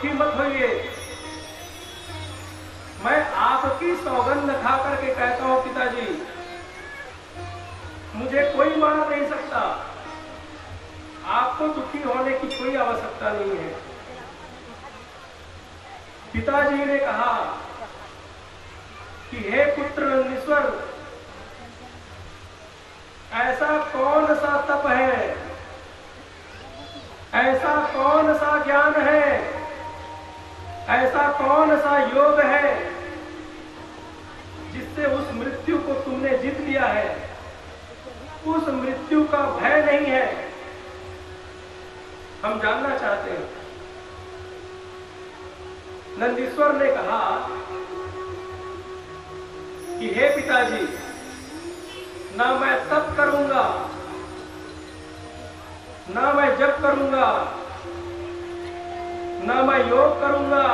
दुखी मत होइए। मैं आपकी सौगंध खा करके कहता हूं पिताजी, मुझे कोई मार नहीं सकता, आपको दुखी होने की कोई आवश्यकता नहीं है। पिताजी ने कहा कि हे पुत्र नंदीश्वर, ऐसा कौन सा तप है, ऐसा कौन सा ज्ञान है, ऐसा कौन सा योग है जिससे उस मृत्यु को तुमने जीत लिया है, उस मृत्यु का भय नहीं है, हम जानना चाहते हैं। नंदीश्वर ने कहा कि हे पिताजी, ना मैं तप करूंगा, ना मैं जप करूंगा, ना मैं योग करूंगा,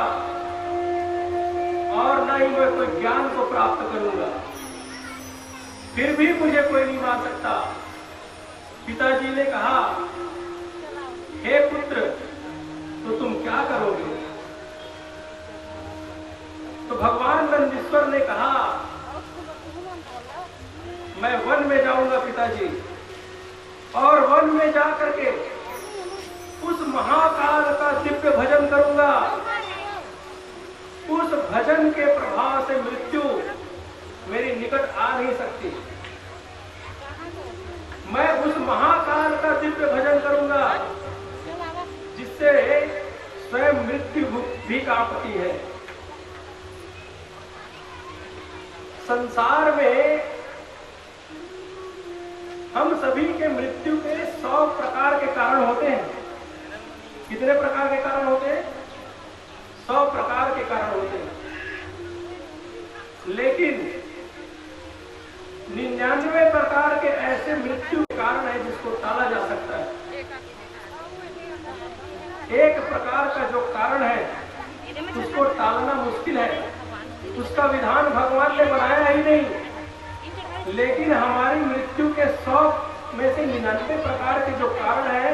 और ना ही मैं कोई ज्ञान को प्राप्त करूंगा, फिर भी मुझे कोई नहीं मार सकता। पिताजी ने कहा, हे पुत्र, तो तुम क्या करोगे? तो भगवान नंदीश्वर ने कहा, मैं वन में जाऊंगा पिताजी, और वन में जाकर के उस महाकाल का दिव्य भजन करूंगा। उस भजन के प्रभाव से मृत्यु मेरी निकट आ नहीं सकती। मैं उस महाकाल का दिव्य भजन करूंगा जिससे स्वयं मृत्यु भी कांपती है। संसार में हम सभी के मृत्यु के 100 प्रकार के कारण होते हैं। कितने प्रकार के कारण होते हैं? 100 प्रकार के कारण होते हैं। लेकिन 99 प्रकार के ऐसे मृत्यु के कारण है जिसको टाला जा सकता है। एक प्रकार का जो कारण है उसको टालना मुश्किल है, उसका विधान भगवान ने बनाया ही नहीं। लेकिन हमारी मृत्यु के 100 में से 99 प्रकार के जो कारण है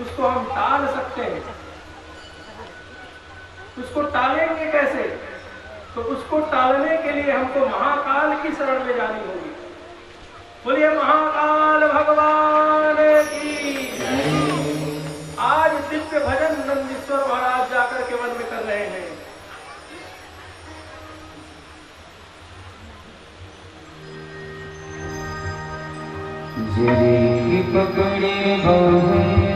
उसको हम टाल सकते हैं। उसको टालेंगे कैसे? तो उसको टालने के लिए हमको महाकाल की शरण में जानी होगी। बोलिए महाकाल भगवान की। आज दिव्य भजन नंदीश्वर महाराज जाकर के वन में कर रहे हैं। जरी पकड़े बाहें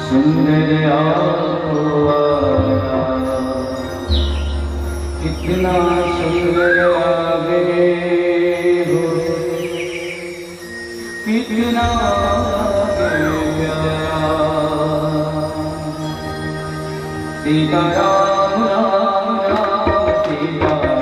सुंदर आवारा, कितना सुंदर आगे हो, कितना प्यारा। सीताराम राम राम सीताराम,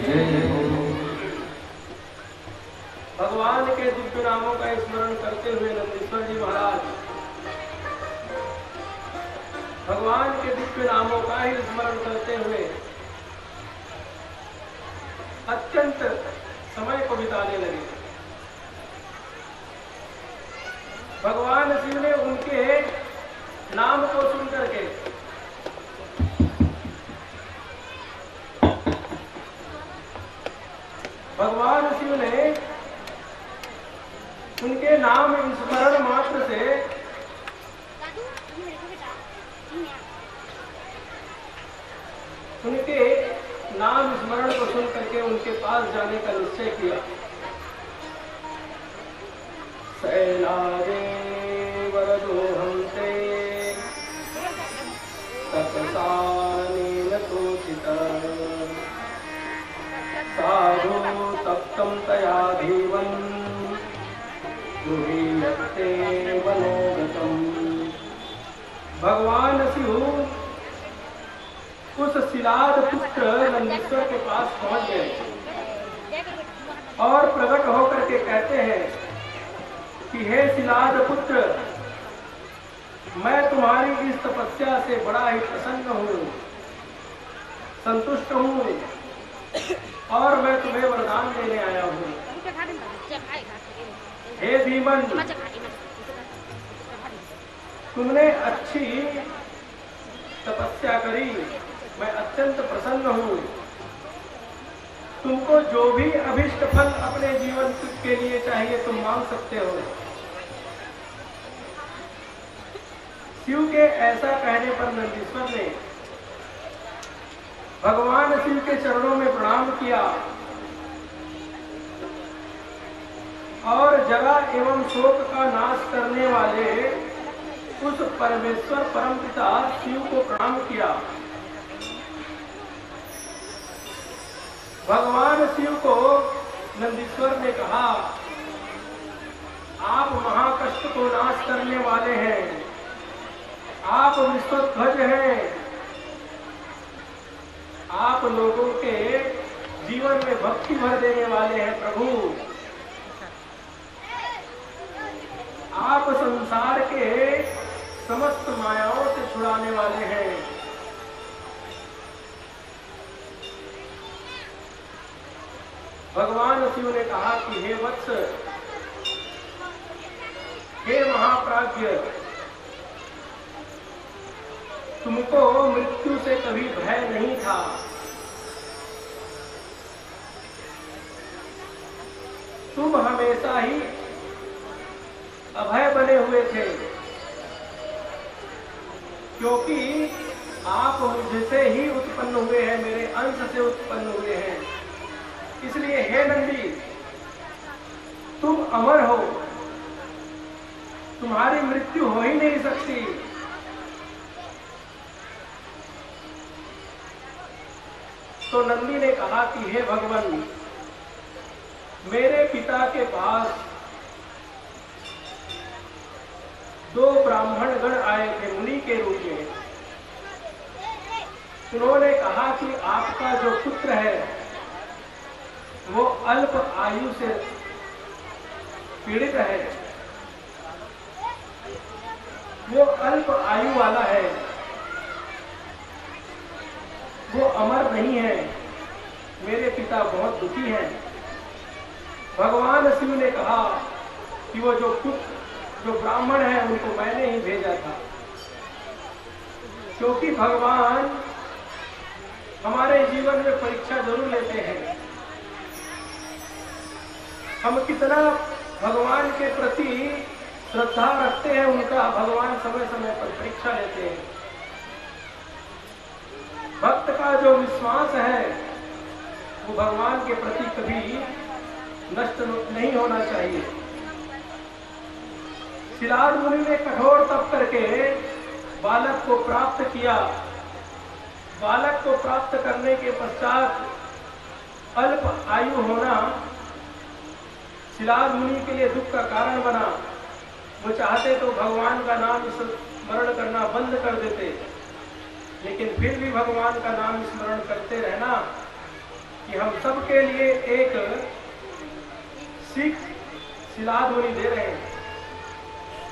जय हो। भगवान के दिव्य नामों का स्मरण करते हुए नंदीश्वर जी महाराज भगवान के दिव्य नामों का ही स्मरण करते हुए अत्यंत समय को बिताने लगे। भगवान शिव ने उनके नाम को सुन करके भगवान शिव ने उनके नाम स्मरण मात्र से उनके नाम स्मरण को सुन करके उनके पास जाने का निश्चय किया। शैलादे वरदोहं ते तपसानेन तोषितः साधु तप्तं तया धीवन् गृहीयते मनोगतम्। भगवान शिव उस शिलाद पुत्र नंदीश्वर के पास पहुंच गए और प्रकट होकर के कहते हैं कि हे शिलाद पुत्र, मैं तुम्हारी इस तपस्या से बड़ा ही प्रसन्न हूँ, संतुष्ट हूँ और मैं तुम्हें वरदान देने आया हूँ। हे धीमन, तुमने अच्छी तपस्या करी, मैं अत्यंत प्रसन्न हूँ। तुमको जो भी अभिष्ट फल अपने जीवन के लिए चाहिए तुम मांग सकते हो। शिव के ऐसा कहने पर नंदीश्वर ने भगवान शिव के चरणों में प्रणाम किया और जरा एवं शोक का नाश करने वाले उस परमेश्वर परमपिता शिव को प्रणाम किया। भगवान शिव को नंदीश्वर ने कहा, आप महाकष्ट को नाश करने वाले हैं, आप विश्वध्वज हैं, आप लोगों के जीवन में भक्ति भर देने वाले हैं प्रभु। आप संसार के समस्त मायाओं से छुड़ाने वाले हैं। भगवान शिव ने कहा कि हे वत्स, हे महाप्राज्य, तुमको मृत्यु से कभी भय नहीं था। तुम हमेशा ही अभय बने हुए थे, क्योंकि आप मुझसे ही उत्पन्न हुए हैं, मेरे अंश से उत्पन्न हुए हैं। इसलिए हे नंदी, तुम अमर हो, तुम्हारी मृत्यु हो ही नहीं सकती। तो नंदी ने कहा कि हे भगवान, मेरे पिता के पास 2 ब्राह्मण गण आए थे मुनि के रूप में। उन्होंने कहा कि आपका जो पुत्र है वो अल्प आयु से पीड़ित है, वो अल्प आयु वाला है, वो अमर नहीं है, मेरे पिता बहुत दुखी हैं। भगवान शिव ने कहा कि वो जो ब्राह्मण है उनको मैंने ही भेजा था, क्योंकि भगवान हमारे जीवन में परीक्षा जरूर लेते हैं। हम कितना भगवान के प्रति श्रद्धा रखते हैं, उनका भगवान समय समय पर परीक्षा लेते हैं। भक्त का जो विश्वास है वो भगवान के प्रति कभी नष्ट नहीं होना चाहिए। शिलाद मुनि ने कठोर तप करके बालक को प्राप्त किया। बालक को प्राप्त करने के पश्चात अल्प आयु होना शिलाद मुनि के लिए दुख का कारण बना। वो चाहते तो भगवान का नाम स्मरण करना बंद कर देते, लेकिन फिर भी भगवान का नाम स्मरण करते रहना कि हम सबके लिए एक सीख सिलाध्वनि दे रहे हैं।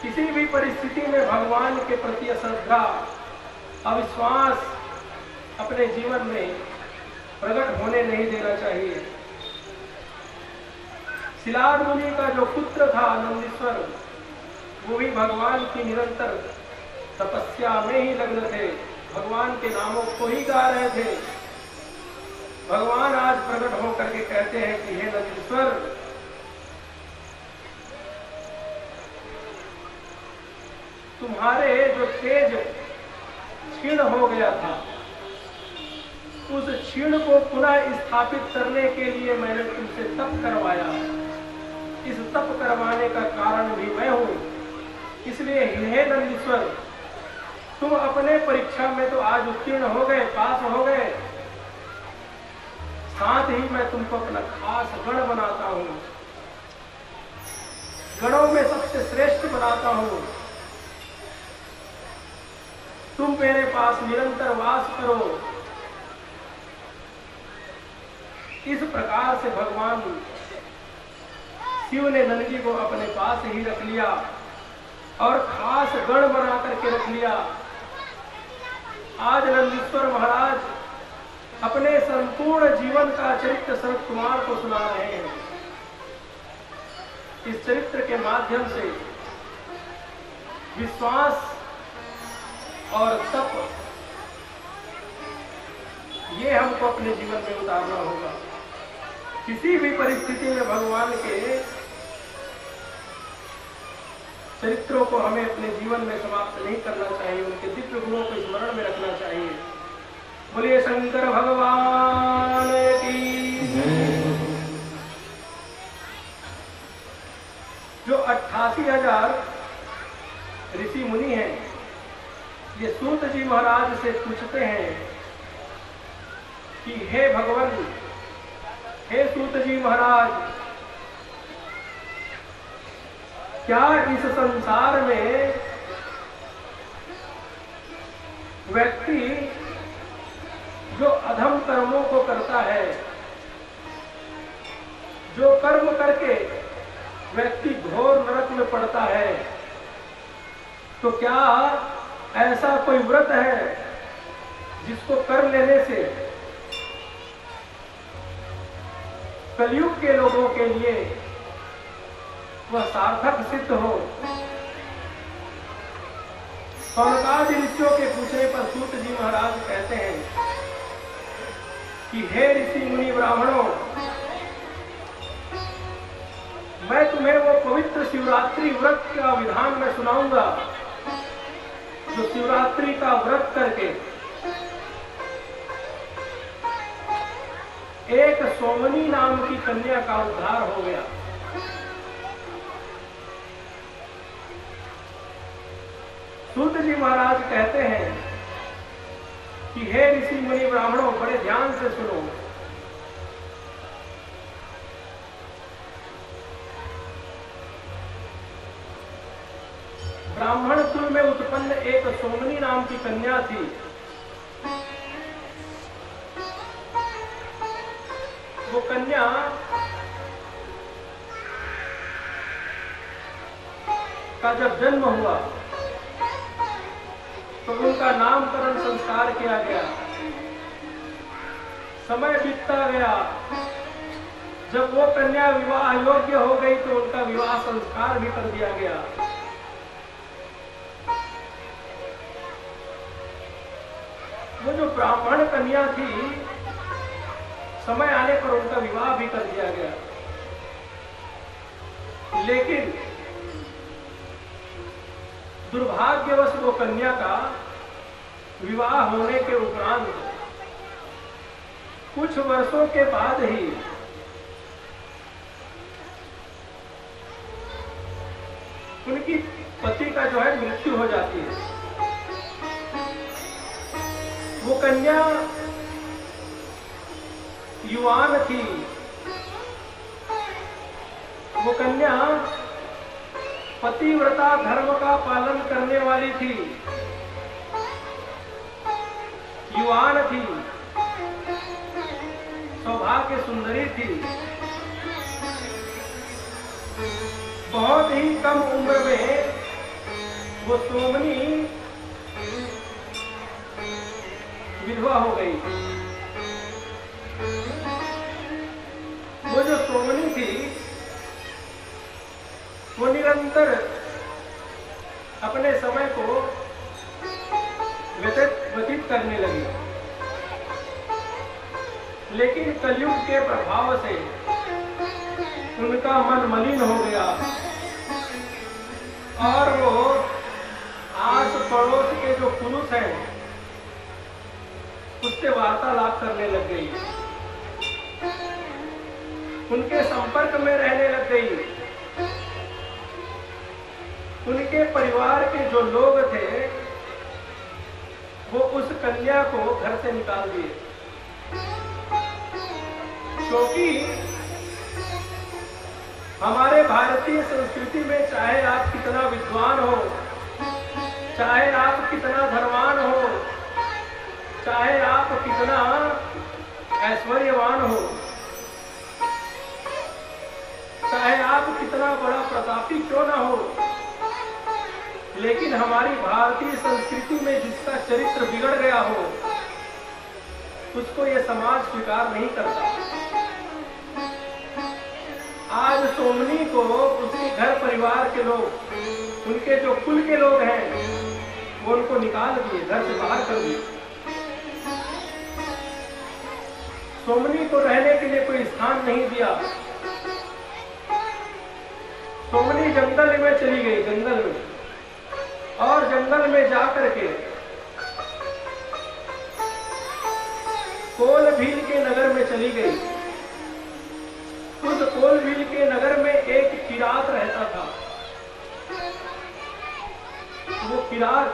किसी भी परिस्थिति में भगवान के प्रति अश्रद्धा, अविश्वास अपने जीवन में प्रकट होने नहीं देना चाहिए। सिलाध्वनि का जो पुत्र था नंदीश्वर, वो भी भगवान की निरंतर तपस्या में ही लग्न थे, भगवान के नामों को ही गा रहे थे। भगवान आज प्रकट होकर के कहते हैं कि हे नंदीश्वर, तुम्हारे जो तेज क्षीण हो गया था, उस क्षीण को पुनः स्थापित करने के लिए मैंने तुमसे तप करवाया। इस तप करवाने का कारण भी मैं हूं। इसलिए हे नंदीश्वर, तुम अपने परीक्षा में तो आज उत्तीर्ण हो गए, पास हो गए, साथ ही मैं तुमको अपना खास गण बनाता हूं, गणों में सबसे श्रेष्ठ बनाता हूं। तुम मेरे पास निरंतर वास करो। इस प्रकार से भगवान शिव ने नंदी को अपने पास ही रख लिया और खास गण बना करके रख लिया। आज नंदीश्वर महाराज अपने संपूर्ण जीवन का चरित्र सनत कुमार को सुना रहे हैं। इस चरित्र के माध्यम से विश्वास और तप, ये हमको अपने जीवन में उतारना होगा। किसी भी परिस्थिति में भगवान के चरित्रों को हमें अपने जीवन में समाप्त नहीं करना चाहिए, उनके दिव्य गुणों को स्मरण में रखना चाहिए। बोलिए शंकर भगवान की। जो 88,000 ऋषि मुनि हैं, ये सूत जी महाराज से पूछते हैं कि हे भगवान, हे सूत जी महाराज, क्या इस संसार में व्यक्ति जो अधम कर्मों को करता है, जो कर्म करके व्यक्ति घोर नरक में पड़ता है, तो क्या ऐसा कोई व्रत है जिसको कर लेने से कलयुग के लोगों के लिए वह सार्थक सिद्ध हो? सौनकादि ऋषियों के पूछने पर सूत जी महाराज कहते हैं कि हे ऋषि मुनि ब्राह्मणों, मैं तुम्हें वो पवित्र शिवरात्रि व्रत का विधान में सुनाऊंगा, जो शिवरात्रि का व्रत करके एक सोमनी नाम की कन्या का उद्धार हो गया। सूत जी महाराज कहते हैं कि हे ऋषि मुनि ब्राह्मणों, बड़े ध्यान से सुनो। ब्राह्मण कुल में उत्पन्न एक सोमनी नाम की कन्या थी। वो कन्या का जब जन्म हुआ तो उनका नामकरण संस्कार किया गया। समय बीतता गया, जब वो कन्या विवाह योग्य हो गई तो उनका विवाह संस्कार भी कर दिया गया। वो जो ब्राह्मण कन्या थी, समय आने पर उनका विवाह भी कर दिया गया। लेकिन दुर्भाग्यवश वो कन्या का विवाह होने के उपरांत कुछ वर्षों के बाद ही उनकी पति का जो है मृत्यु हो जाती है। वो कन्या युवान थी, वो कन्या पतिव्रता धर्म का पालन करने वाली थी, युवान थी, सौभाग्य की सुंदरी थी। बहुत ही कम उम्र में वो सोमनी विधवा हो गई। वो जो सोमनी थी वो निरंतर अपने समय को व्यतीत करने लगी, लेकिन कलयुग के प्रभाव से उनका मन मलिन हो गया और वो आस पड़ोस के जो पुरुष हैं उससे वार्तालाप करने लग गई, उनके संपर्क में रहने लग गई। उनके परिवार के जो लोग थे वो उस कन्या को घर से निकाल दिए, क्योंकि हमारे भारतीय संस्कृति में चाहे आप कितना विद्वान हो, चाहे आप कितना धनवान हो, चाहे आप कितना ऐश्वर्यवान हो, चाहे आप कितना बड़ा प्रतापी क्यों ना हो, लेकिन हमारी भारतीय संस्कृति में जिसका चरित्र बिगड़ गया हो उसको यह समाज स्वीकार नहीं करता। आज सोमनी को उसके घर परिवार के लोग, उनके जो कुल के लोग हैं वो उनको निकाल दिए, घर से बाहर कर दिए। सोमनी को रहने के लिए कोई स्थान नहीं दिया। सोमनी जंगल में चली गई, जंगल में, और जंगल में जाकर के कोलभील के नगर में चली गई। उस कोलभील के नगर में एक किरात रहता था। वो किरात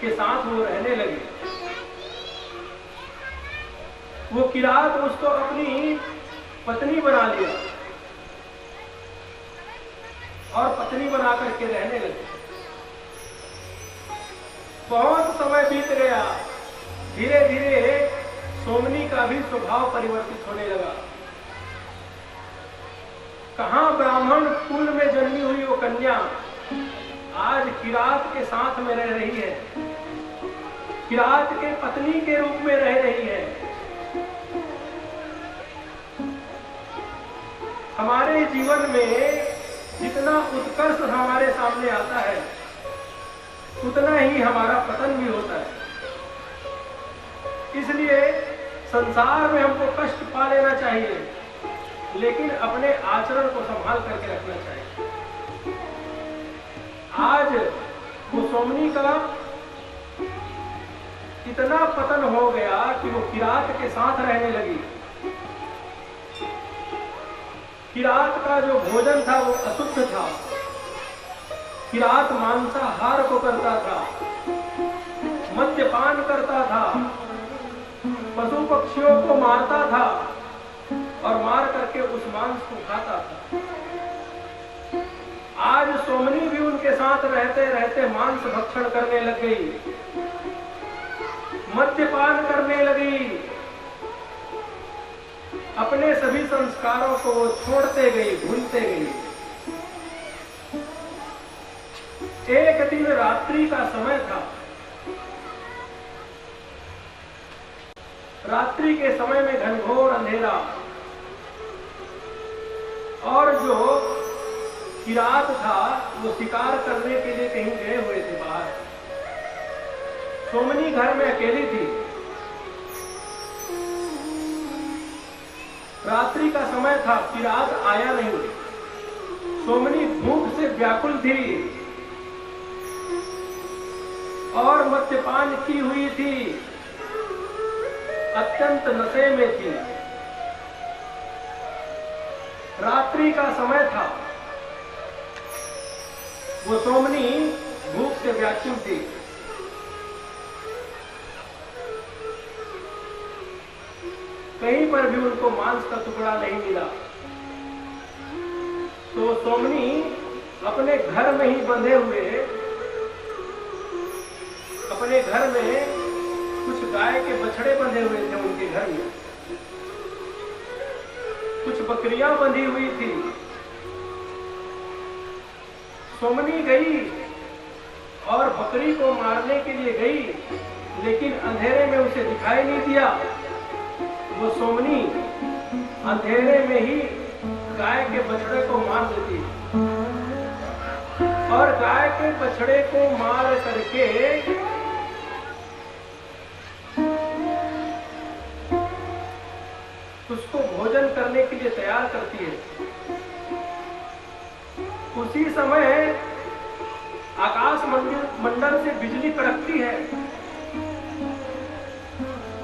के साथ वो रहने लगी। वो किरात उसको अपनी पत्नी बना लिया और पत्नी बना करके रहने लगे। बहुत समय बीत गया, धीरे धीरे सोमनी का भी स्वभाव परिवर्तित होने लगा। कहां ब्राह्मण कुल में जन्मी हुई वो कन्या आज किरात के साथ में रह रही है, किरात के पत्नी के रूप में रह रही है। हमारे जीवन में जितना उत्कर्ष हमारे सामने आता है उतना ही हमारा पतन भी होता है। इसलिए संसार में हमको कष्ट पा लेना चाहिए, लेकिन अपने आचरण को संभाल करके रखना चाहिए। आज वो सोमनी का इतना पतन हो गया कि वो किरात के साथ रहने लगी। किरात का जो भोजन था वो अशुद्ध था। किरात मांसाहार को करता था, मद्यपान करता था, पशु पक्षियों को मारता था और मार करके उस मांस को खाता था। आज सोमनी भी उनके साथ रहते रहते मांस भक्षण करने लग गई, मद्यपान करने लगी। अपने सभी संस्कारों को वो छोड़ते गई, भूलते गई। एक दिन रात्रि का समय था। रात्रि के समय में घनघोर अंधेरा, और जो किरात था वो शिकार करने के लिए कहीं गए हुए थे बाहर। सोमनी घर में अकेली थी। रात्रि का समय था, किरात आया नहीं। सोमनी भूख से व्याकुल थी और मद्यपान की हुई थी, अत्यंत नशे में थी। रात्रि का समय था, वो सोमनी भूख से व्याकुल थी। कहीं पर भी उनको मांस का टुकड़ा नहीं मिला, तो सोमनी अपने घर में ही बंधे हुए, अपने घर में कुछ गाय के बछड़े बंधे हुए थे उनके घर में, कुछ बकरियां बंधी हुई थी। सोमनी गई और बकरी को मारने के लिए गई, लेकिन अंधेरे में उसे दिखाई नहीं दिया। वो सोमनी अंधेरे में ही गाय के बछड़े को मार देती और गाय के बछड़े को मार करके उसको भोजन करने के लिए तैयार करती है। उसी समय आकाश मंडल से बिजली कड़कती है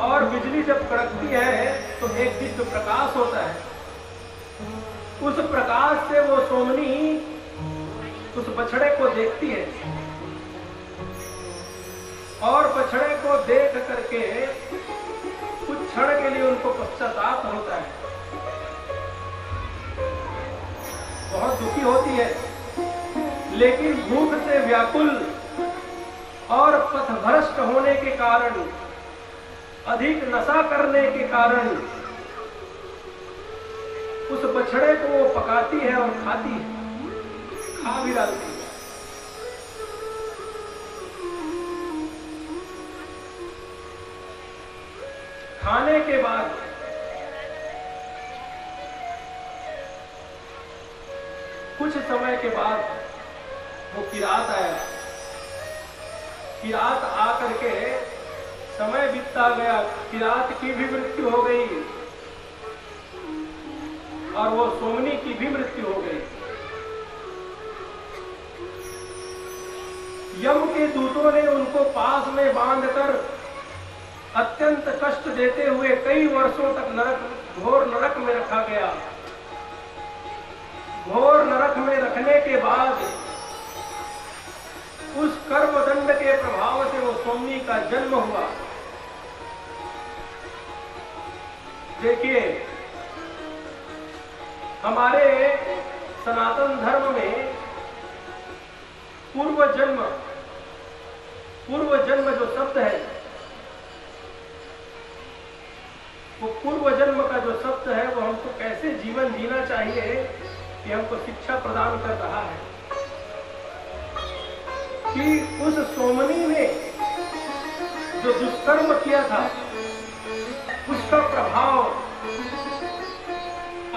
और बिजली जब कड़कती है तो एक दिव्य प्रकाश होता है। उस प्रकाश से वो सोमनी उस बछड़े को देखती है और बछड़े को देख करके कुछ क्षण के लिए उनको पश्चाताप होता है, बहुत दुखी होती है। लेकिन भूख से व्याकुल और पथभ्रष्ट होने के कारण, अधिक नशा करने के कारण उस बछड़े को वो पकाती है और खाती है, खा भी डालती है। खाने के बाद कुछ समय के बाद वो किरात आया। किरात आकर के समय बीतता गया, किरात की भी मृत्यु हो गई और वो सोमनी की भी मृत्यु हो गई। यम के दूतों ने उनको पास में बांधकर अत्यंत कष्ट देते हुए कई वर्षों तक घोर नरक में रखा गया। घोर नरक में रखने के बाद उस कर्मदंड के प्रभाव से वो सोमनी का जन्म हुआ। देखिए, हमारे सनातन धर्म में पूर्व जन्म जो शब्द है, वो पूर्व जन्म का जो शब्द है वो हमको कैसे जीवन जीना चाहिए कि हमको शिक्षा प्रदान कर रहा है कि उस सोमनी ने जो दुष्कर्म किया था उसका प्रभाव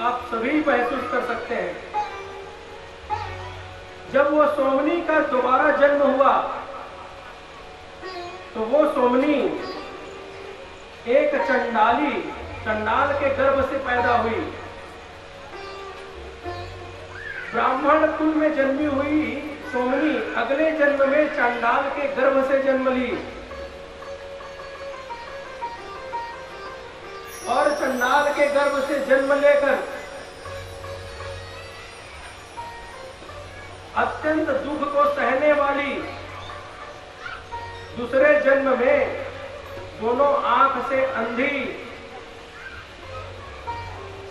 आप सभी महसूस कर सकते हैं। जब वो सोमनी का दोबारा जन्म हुआ तो वो सोमनी एक चंडाल के गर्भ से पैदा हुई। ब्राह्मण कुल में जन्मी हुई सोमनी अगले जन्म में चंडाल के गर्भ से जन्म ली और चंडाल के गर्भ से जन्म लेकर अत्यंत दुख को सहने वाली दूसरे जन्म में दोनों आंख से अंधी,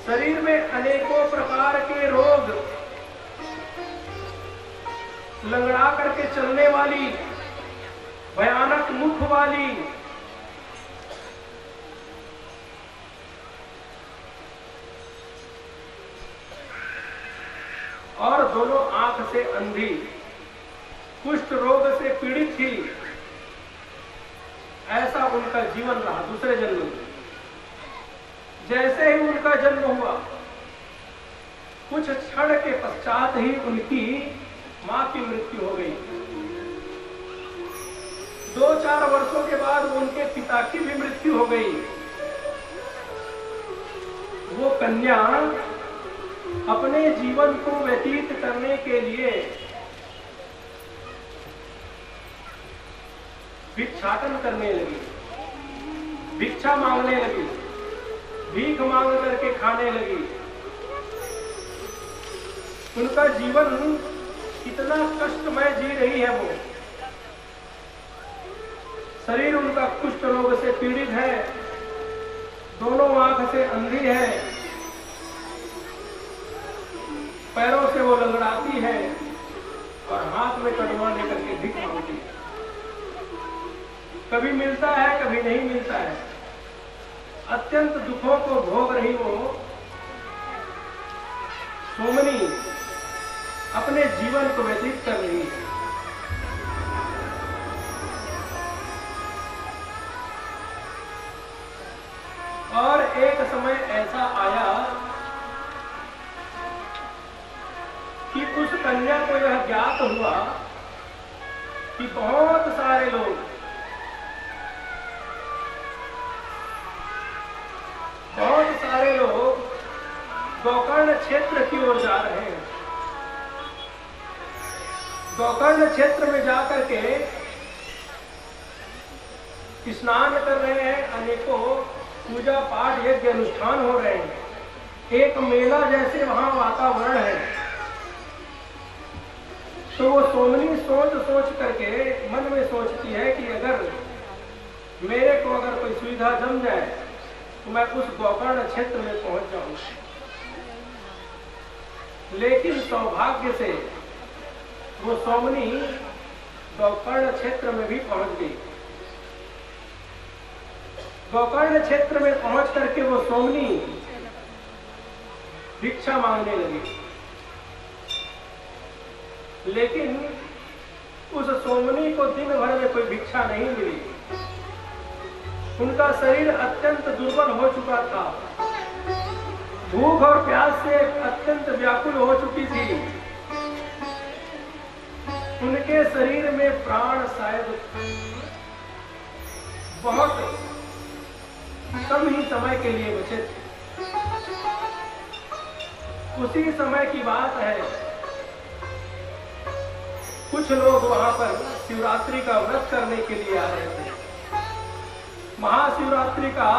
शरीर में अनेकों प्रकार के रोग, लंगड़ा करके चलने वाली, भयानक मुख वाली, और दोनों आंख से अंधी, कुष्ठ रोग से पीड़ित थी। ऐसा उनका जीवन रहा दूसरे जन्म में। जैसे ही उनका जन्म हुआ कुछ क्षण के पश्चात ही उनकी मां की मृत्यु हो गई। 2-4 वर्षों के बाद उनके पिता की भी मृत्यु हो गई। वो कन्या अपने जीवन को व्यतीत करने के लिए भिक्षाटन करने लगी, भिक्षा मांगने लगी, भीख मांग करके खाने लगी। उनका जीवन कितना कष्टमय जी रही है। वो शरीर उनका कुष्ठ रोग से पीड़ित है, दोनों आंख से अंधी है, पैरों से वो लंगड़ाती है और हाथ में कटवा लेकर के भिख मांगती है। कभी मिलता है, कभी नहीं मिलता है। अत्यंत दुखों को भोग रही वो सोमनी अपने जीवन को व्यतीत कर रही है। और एक समय ऐसा आया कि उस कन्या को यह ज्ञात हुआ कि बहुत सारे लोग गोकर्ण क्षेत्र की ओर जा रहे हैं। गोकर्ण क्षेत्र में जाकर के स्नान कर रहे हैं, अनेकों पूजा पाठ यज्ञ अनुष्ठान हो रहे हैं। एक मेला जैसे वहां वातावरण है। तो वो सोमनी सोच करके मन में सोचती है कि अगर मेरे को अगर कोई सुविधा जम जाए तो मैं उस गोकर्ण क्षेत्र में पहुंच जाऊं। लेकिन सौभाग्य से वो सोमनी गोकर्ण क्षेत्र में भी पहुंच गई। गोकर्ण क्षेत्र में पहुंच करके वो सोमनी भिक्षा मांगने लगी। लेकिन उस सोमनी को दिन भर में कोई भिक्षा नहीं मिली। उनका शरीर अत्यंत दुर्बल हो चुका था, भूख और प्यास से अत्यंत व्याकुल हो चुकी थी। उनके शरीर में प्राण शायद बहुत कम ही समय के लिए बचे थे। उसी समय की बात है, कुछ लोग वहां पर शिवरात्रि का व्रत करने के लिए आ रहे थे। महाशिवरात्रि का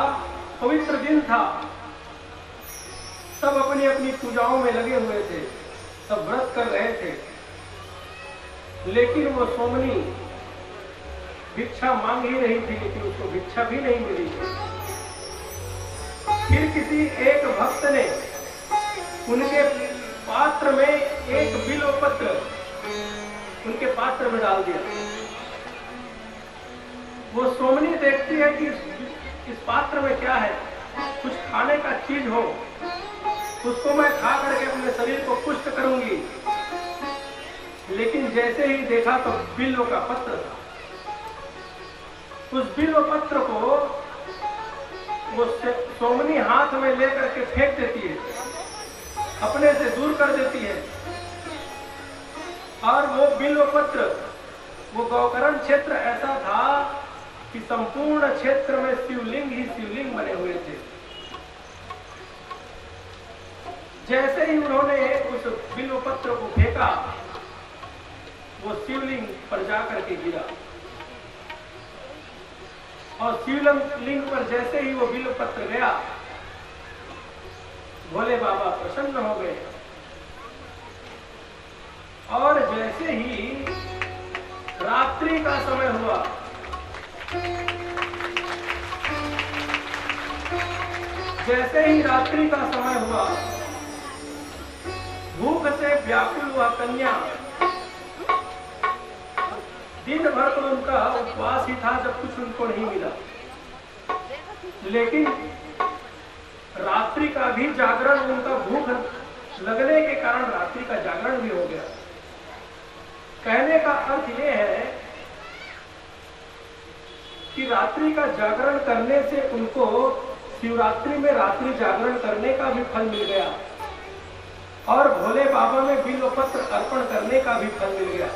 पवित्र दिन था। सब अपनी अपनी पूजाओं में लगे हुए थे, सब व्रत कर रहे थे। लेकिन वो सोमनी भिक्षा मांग ही रही थी, लेकिन उसको भिक्षा भी नहीं मिली। फिर किसी एक भक्त ने उनके पात्र में एक बिल्वपत्र उनके पात्र में डाल दिया। वो सोमनी देखती है कि इस पात्र में क्या है, कुछ खाने का चीज हो, उसको मैं खा करके अपने शरीर को पुष्ट करूंगी। लेकिन जैसे ही देखा तो बिल्व का पत्र था। उस बिल्व पत्र को वो सोमनी हाथ में लेकर के फेंक देती है, अपने से दूर कर देती है। और वो बिल्व पत्र, वो गोकर्ण क्षेत्र ऐसा था कि संपूर्ण क्षेत्र में शिवलिंग ही शिवलिंग बने हुए थे। जैसे ही उन्होंने उस बिल्व पत्र को फेंका, वो शिवलिंग पर जाकर के गिरा। और शिवलिंग पर जैसे ही वो बिल्व पत्र गया, भोले बाबा प्रसन्न हो गए। और जैसे ही रात्रि का समय हुआ, जैसे ही रात्रि का समय हुआ, भूख से व्याकुल हुआ कन्या, दिन भर तो उनका उपवास ही था जब कुछ उनको नहीं मिला। लेकिन रात्रि का भी जागरण, उनका भूख लगने के कारण रात्रि का जागरण भी हो गया। कहने का अर्थ यह है कि रात्रि का जागरण करने से उनको शिवरात्रि में रात्रि जागरण करने का भी फल मिल गया और भोले बाबा में बिल्व पत्र अर्पण करने का भी फल मिल गया।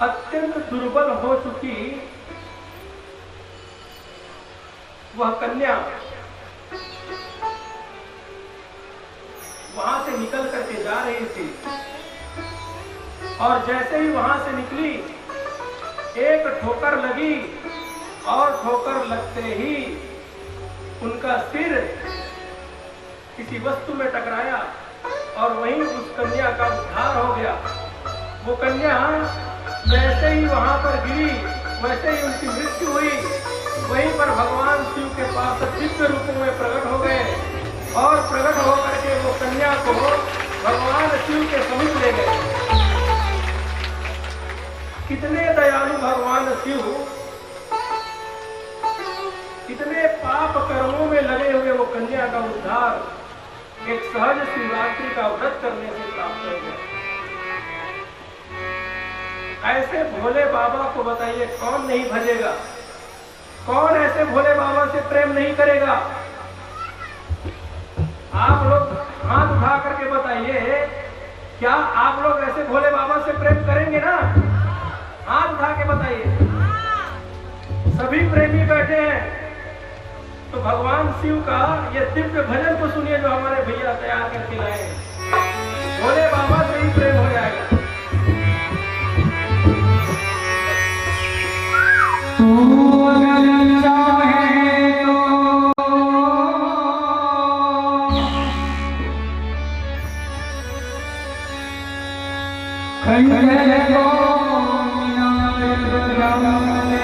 अत्यंत दुर्बल हो चुकी वह कन्या वहां से निकल करके जा रही थी और जैसे ही वहां से निकली, एक ठोकर लगी और ठोकर लगते ही उनका सिर किसी वस्तु में टकराया और वहीं उस कन्या का उद्धार हो गया। वो कन्या जैसे ही वहां पर गिरी, वैसे ही उनकी मृत्यु हुई। वहीं पर भगवान शिव के पास दिव्य रूपों में प्रकट हो गए और प्रकट होकर के वो कन्या को भगवान शिव के समीप ले गए। कितने दयालु भगवान शिव का उद्धार एक सहज शिवरात्रि का व्रत करने से प्राप्त हो गया। ऐसे भोले बाबा को बताइए कौन नहीं भजेगा, कौन ऐसे भोले बाबा से प्रेम नहीं करेगा? आप लोग हाथ उठा करके बताइए, क्या आप लोग ऐसे भोले बाबा से प्रेम करेंगे ना? हाथ उठा के बताइए। सभी प्रेमी बैठे हैं तो भगवान शिव का ये दिव्य भजन को सुनिए जो हमारे भैया तैयार करके लाए हैं। भोले बाबा से ही प्रेम हो जाएगा। तू अगर चाहे तो खंडहर को मीनार बना ले।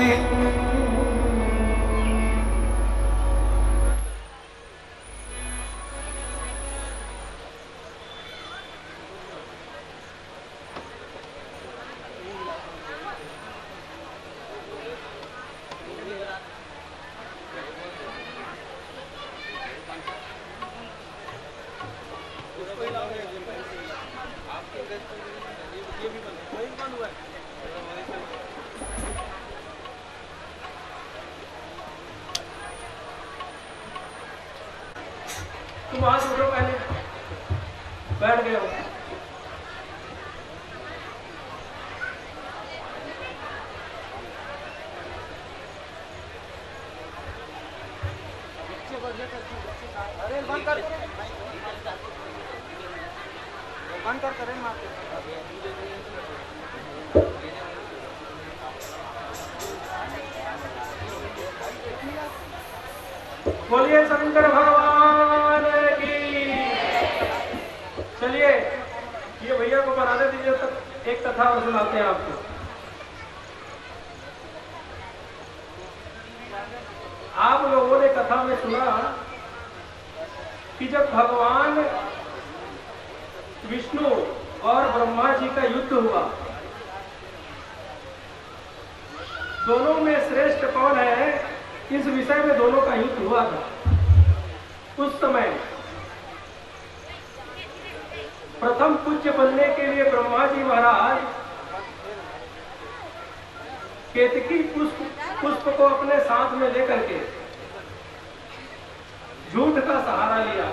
तुम हाथ उठो, पहले बैठ गए हो। अरे बंद कर करें मारते। बोलिए शंकर भगवान की। चलिए ये भैया को बनाने दीजिए, तब एक कथा और सुनाते हैं आपको। आप लोगों ने कथा में सुना कि जब भगवान विष्णु और ब्रह्मा जी का युद्ध हुआ, दोनों में श्रेष्ठ कौन है, इस विषय में दोनों का युद्ध हुआ था। उस समय प्रथम पूज्य बनने के लिए ब्रह्मा जी महाराज केतकी पुष्प को अपने साथ में लेकर के झूठ का सहारा लिया,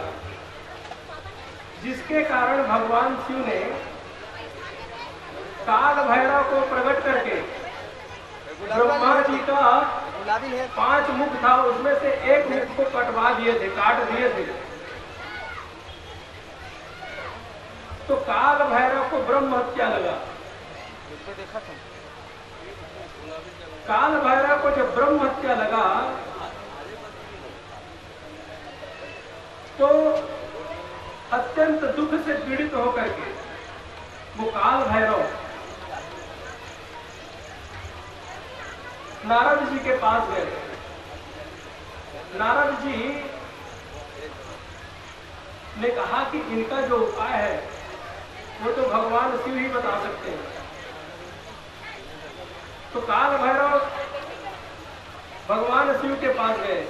जिसके कारण भगवान शिव ने काल भैरव को प्रकट करके ब्रह्मा जी का 5 मुख था, उसमें से एक मुख को कटवा दिए थे, काट दिए थे। तो काल भैरव को ब्रह्म हत्या लगा। काल भैरव को जब ब्रह्म हत्या लगा तो अत्यंत दुख से पीड़ित होकर के वो काल भैरव नारद जी के पास गए। नारद जी ने कहा कि इनका जो उपाय है वो तो भगवान शिव ही बता सकते हैं। तो काल भैरव भगवान शिव के पास गए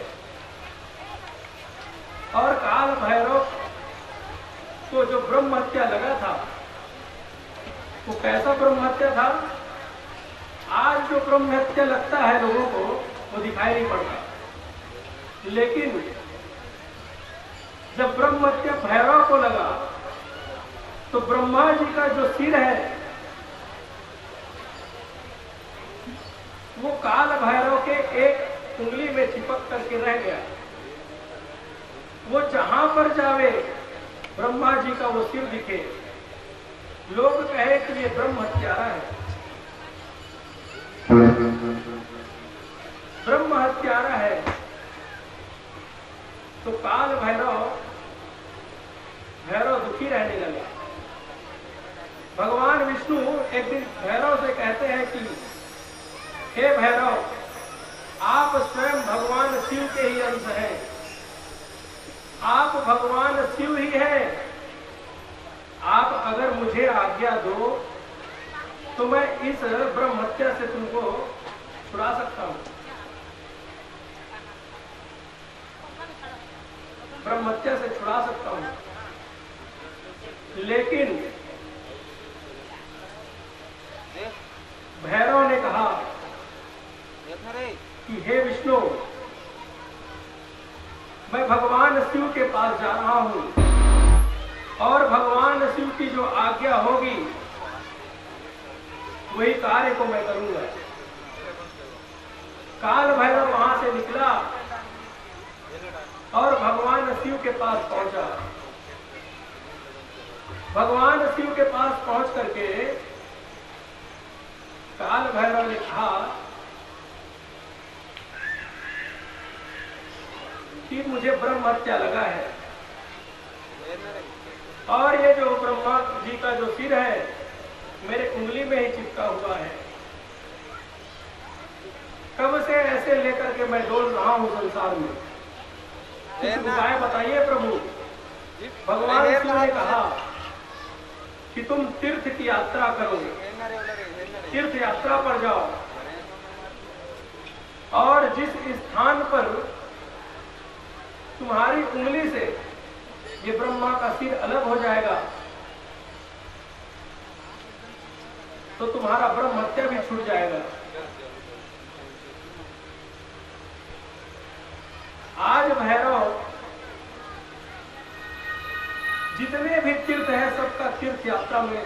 और काल भैरव को जो ब्रह्म हत्या लगा था वो कैसा ब्रह्म हत्या था? आज जो ब्रह्म हत्या लगता है लोगों को वो दिखाई नहीं पड़ता, लेकिन जब ब्रह्म हत्या भैरव को लगा तो ब्रह्मा जी का जो सिर है वो काल भैरव के एक उंगली में चिपक करके रह गया। वो जहां पर जावे ब्रह्मा जी का वो सिर दिखे, लोग कहे कि ये ब्रह्म हत्यारा है। ब्रह्म हत्यारा है तो काल भैरव दुखी रहने लगा। भगवान विष्णु एक दिन भैरव से कहते हैं कि हे भैरव, आप स्वयं भगवान शिव के ही अंश हैं, आप भगवान शिव ही हैं। आप अगर मुझे आज्ञा दो तो मैं इस ब्रह्म हत्या से तुमको छुड़ा सकता हूं। ब्रह्महत्या से छुड़ा सकता हूं, लेकिन देख भैरव ने कहा देखना रे कि हे विष्णु, मैं भगवान शिव के पास जा रहा हूं और भगवान शिव की जो आज्ञा होगी वही कार्य को मैं करूंगा। काल भैरव वहां से निकला और भगवान शिव के पास पहुंचा। भगवान शिव के पास पहुंच करके काल भैरव ने कहा कि मुझे ब्रह्म हत्या लगा है देखना रे और ये जो ब्रह्मा जी का जो सिर है मेरे उंगली में ही चिपका हुआ है। कब से ऐसे लेकर के मैं डोल रहा हूं संसार में, कुछ उपाय बताइए प्रभु। भगवान शिव ने कहा कि तुम तीर्थ की यात्रा करो, देखना रे उधर देखना रे तीर्थ यात्रा पर जाओ और जिस स्थान पर तुम्हारी उंगली से ये ब्रह्मा का सिर अलग हो जाएगा तो तुम्हारा ब्रह्म हत्या भी छूट जाएगा। आज भैरव जितने भी तीर्थ है सबका तीर्थ यात्रा में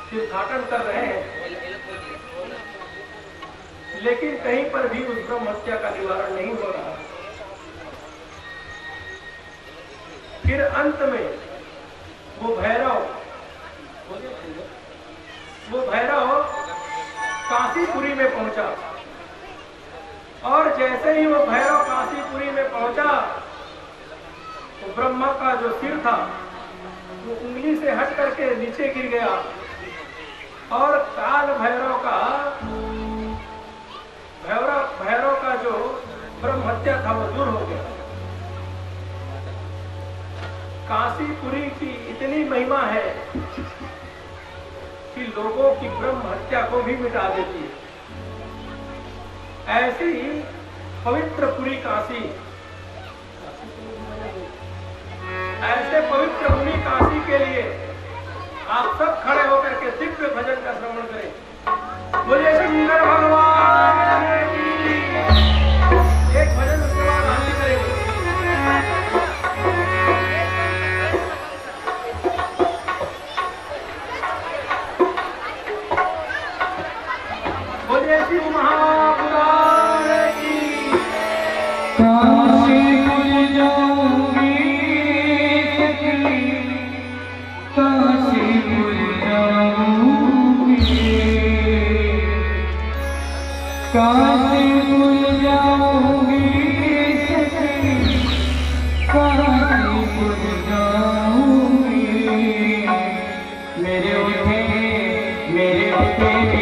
तीर्थाटन कर रहे हैं, लेकिन कहीं पर भी उस ब्रह्म हत्या का निवारण नहीं हो रहा। फिर अंत में वो भैरव काशीपुरी में पहुंचा और जैसे ही वो भैरव काशीपुरी में पहुंचा तो ब्रह्मा का जो सिर था वो उंगली से हट करके नीचे गिर गया और काल भैरव का जो ब्रह्म हत्या था वो दूर हो गया। काशीपुरी की इतनी महिमा है कि लोगों की ब्रह्म हत्या को भी मिटा देती है। ऐसे ही पवित्र पुरी काशी, ऐसे पवित्र पुरी काशी के लिए आप सब खड़े होकर के दिव्य भजन का श्रवण करें। बोलिए शंकर भगवान की। एक भजन उसके बाद आरती करेंगे। बोलिए शिव महापुराण की। काशीपुर जाऊंगी सखी, काशीपुर जाऊंगी, काशीपुर जाऊंगी सखी, काशीपुर जाऊंगी। मेरे उठे मेरा बनी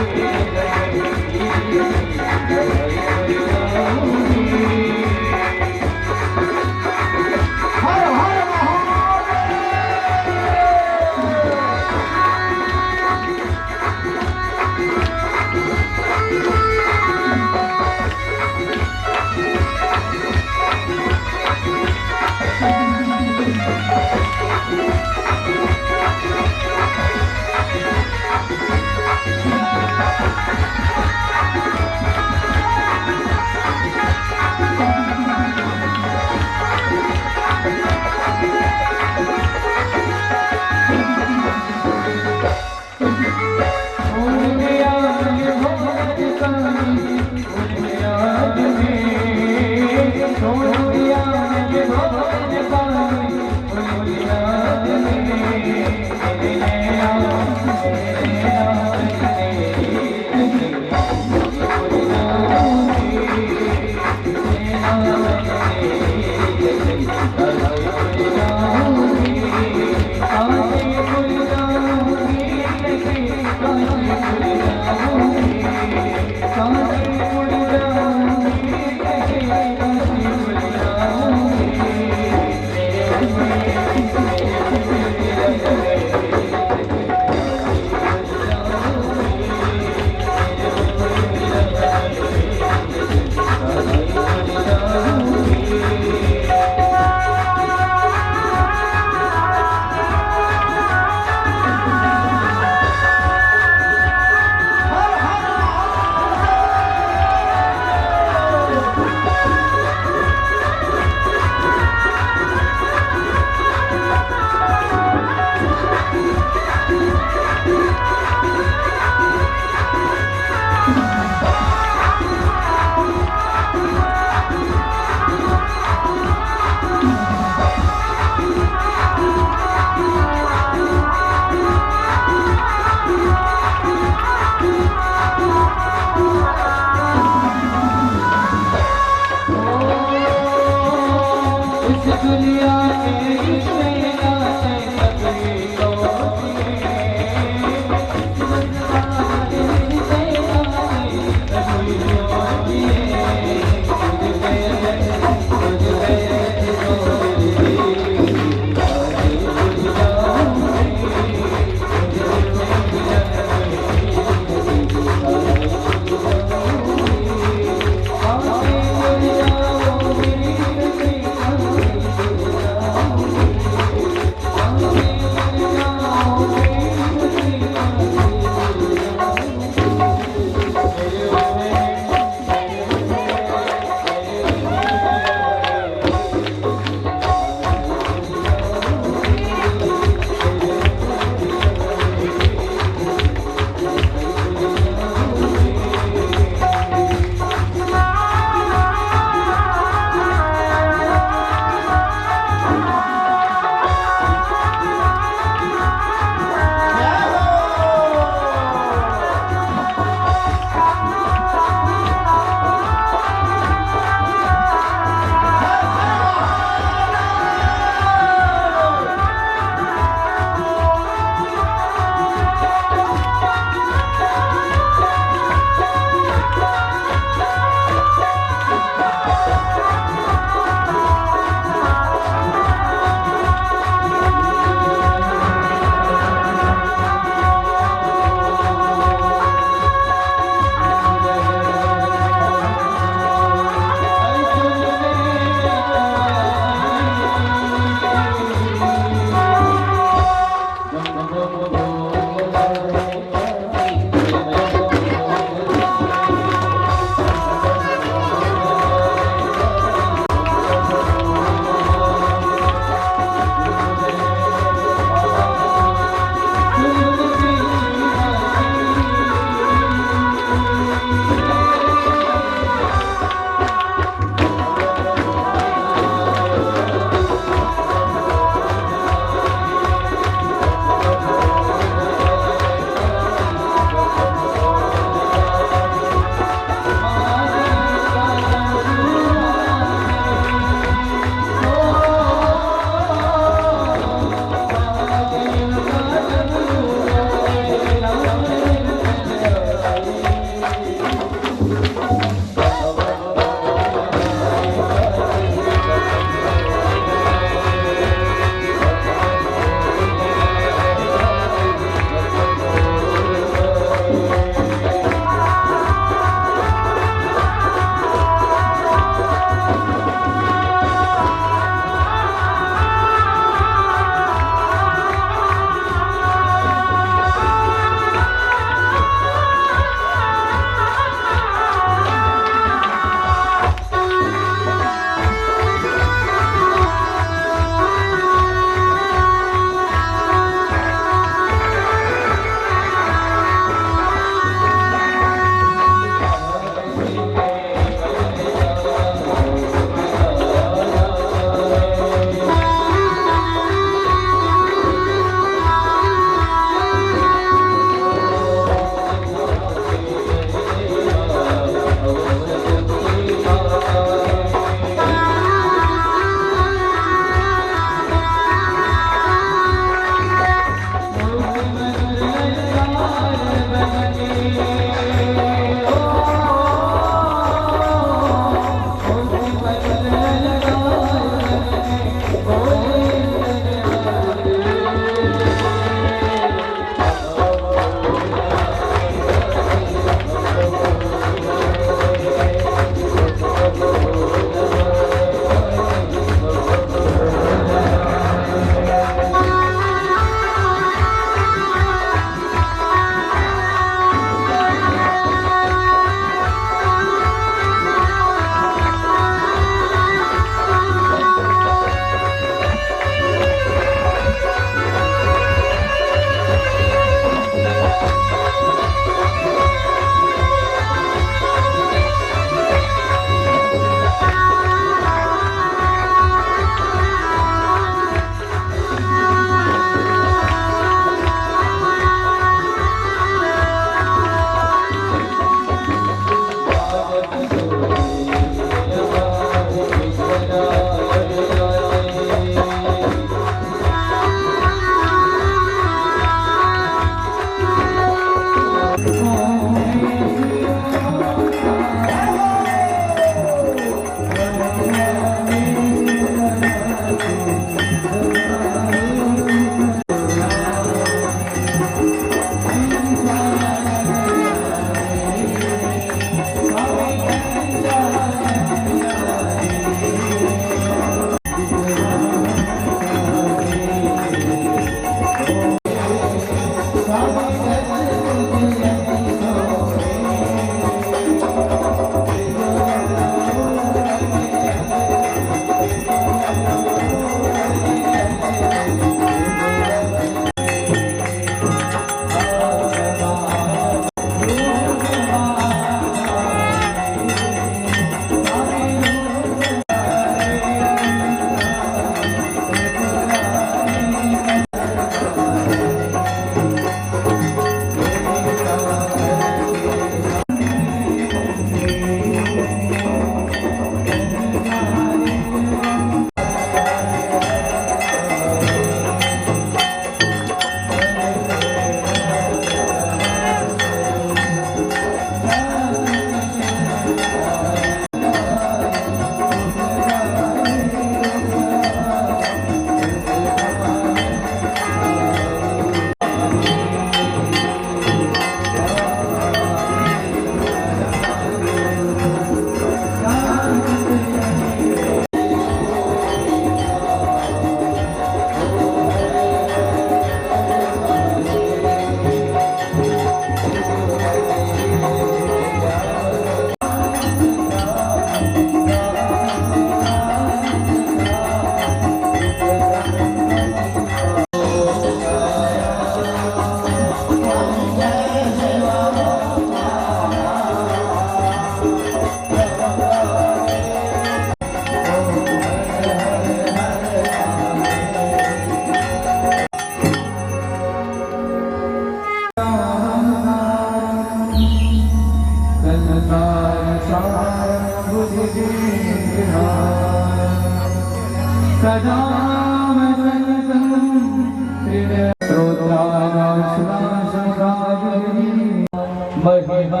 महिमा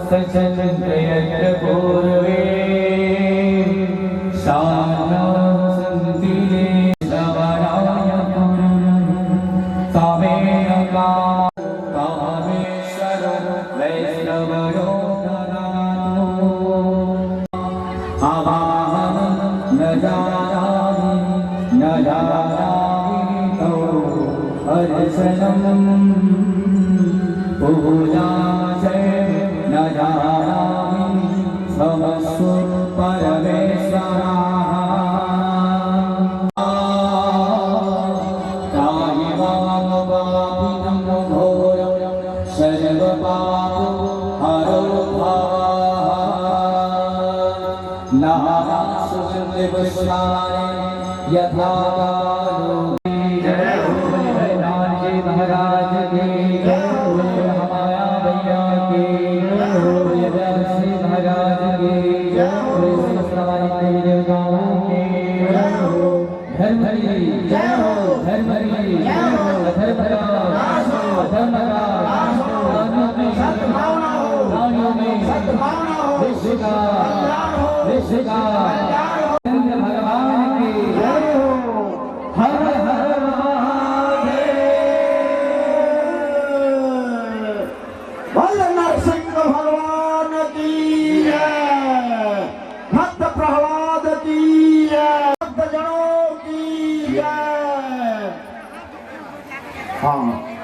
सचन प्रयत्न पूर्वे शाना संतिले सवराय कामेन कामेश्वर वैष्णवरो आवाहं न जानामि तो अर्चनम् पूजा से न जानामि समस्व परमेश्वराः कायवाङ्पापिनं घोरं सर्वपापो हरो भवः नारायणसुन्दरपुष्पाणि यथा कालो जय हो नारजी महाराज की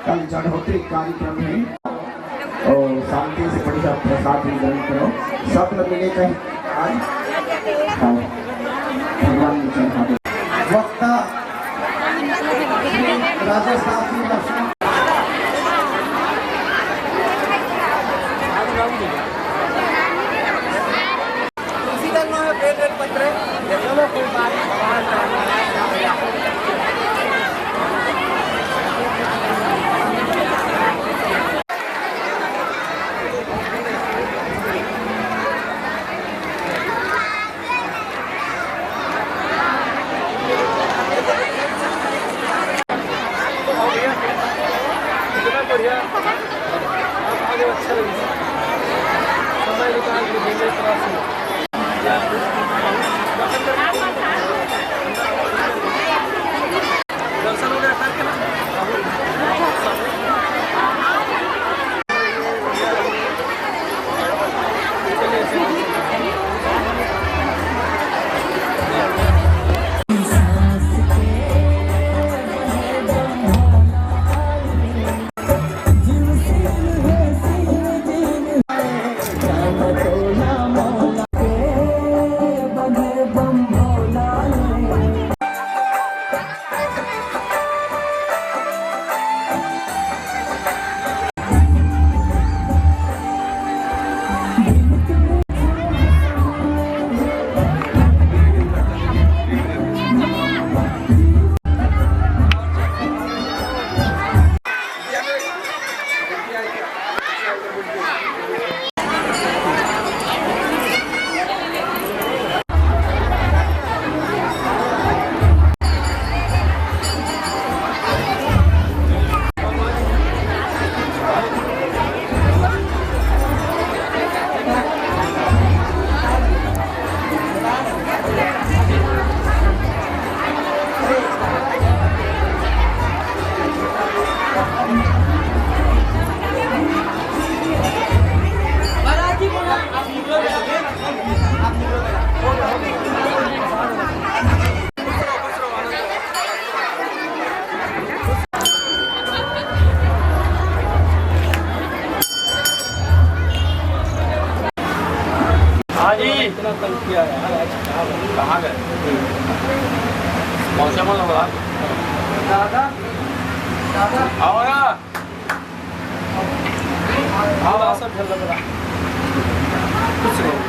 कल जन्मोत्सव कार्यक्रम है और शांति से बढ़िया प्रसाद वितरण करो सब लोग मिले कहीं आज भगवान वक्ता राजस्थान बढ़िया आप आगे अच्छा लगे समय निकाल के देंगे तरह से दर्शन वगैरह करके ना इतना तंग किया यार आज कहाँ गए कौन सा मन लगा दादा दादा आओ ना आओ सब चल रहा कुछ नहीं